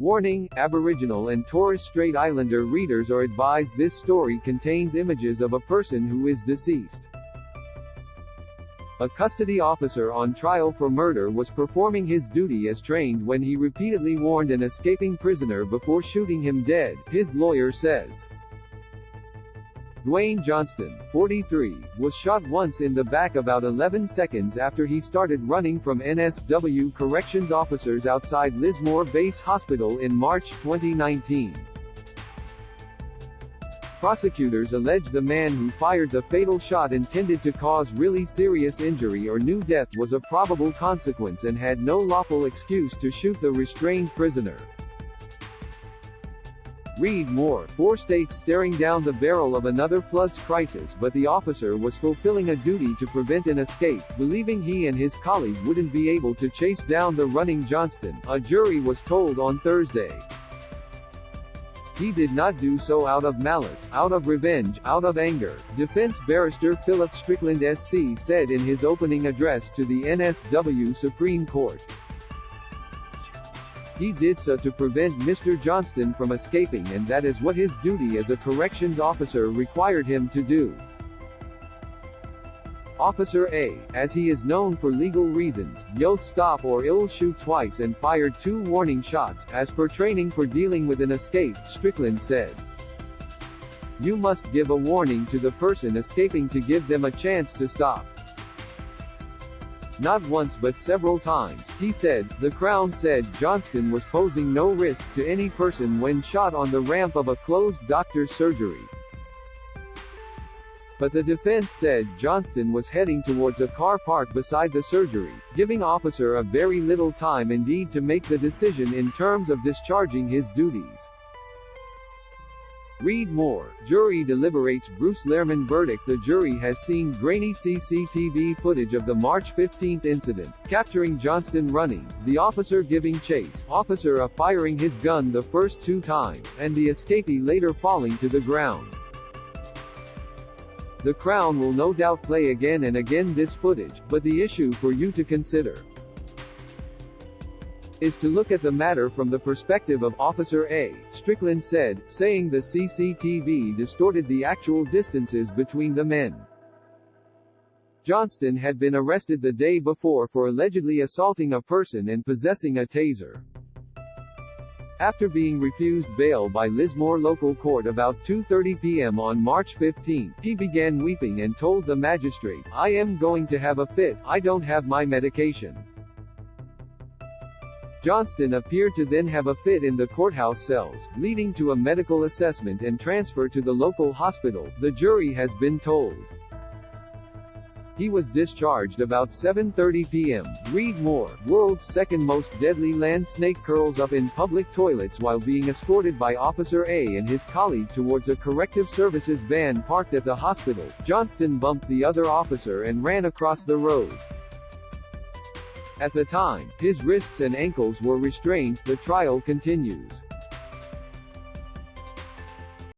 Warning: Aboriginal and Torres Strait Islander readers are advised this story contains images of a person who is deceased. A custody officer on trial for murder was performing his duty as trained when he repeatedly warned an escaping prisoner before shooting him dead, his lawyer says. Dwayne Johnstone, 43, was shot once in the back about 11 seconds after he started running from NSW corrections officers outside Lismore Base Hospital in March 2019. Prosecutors allege the man who fired the fatal shot intended to cause really serious injury or new death was a probable consequence and had no lawful excuse to shoot the restrained prisoner. Read more. 4 states staring down the barrel of another floods crisis, but the officer was fulfilling a duty to prevent an escape, believing he and his colleague wouldn't be able to chase down the running Johnstone, a jury was told on Thursday. He did not do so out of malice, out of revenge, out of anger, defense barrister Philip Strickland SC said in his opening address to the NSW Supreme Court. He did so to prevent Mr. Johnstone from escaping, and that is what his duty as a corrections officer required him to do. Officer A, as he is known for legal reasons, yelled stop or I'll shoot twice and fired 2 warning shots, as per training for dealing with an escape, Strickland said. You must give a warning to the person escaping to give them a chance to stop. Not once but several times, he said. The Crown said Johnstone was posing no risk to any person when shot on the ramp of a closed doctor's surgery. But the defense said Johnstone was heading towards a car parked beside the surgery, giving officer a very little time indeed to make the decision in terms of discharging his duties. Read more. Jury deliberates Bruce Lehrman verdict. The jury has seen grainy CCTV footage of the March 15 incident, capturing Johnstone running, the officer giving chase, officer A firing his gun the first 2 times, and the escapee later falling to the ground. The Crown will no doubt play again and again this footage, but the issue for you to consider is to look at the matter from the perspective of Officer A, Strickland said, saying the CCTV distorted the actual distances between the men. Johnstone had been arrested the day before for allegedly assaulting a person and possessing a taser. After being refused bail by Lismore local court about 2:30 p.m. on March 15, he began weeping and told the magistrate, "I am going to have a fit, I don't have my medication." Johnstone appeared to then have a fit in the courthouse cells, leading to a medical assessment and transfer to the local hospital, the jury has been told. He was discharged about 7:30 p.m. Read more. World's second most deadly land snake curls up in public toilets while being escorted by Officer A and his colleague towards a corrective services van parked at the hospital. Johnstone bumped the other officer and ran across the road. At the time, his wrists and ankles were restrained. The trial continues.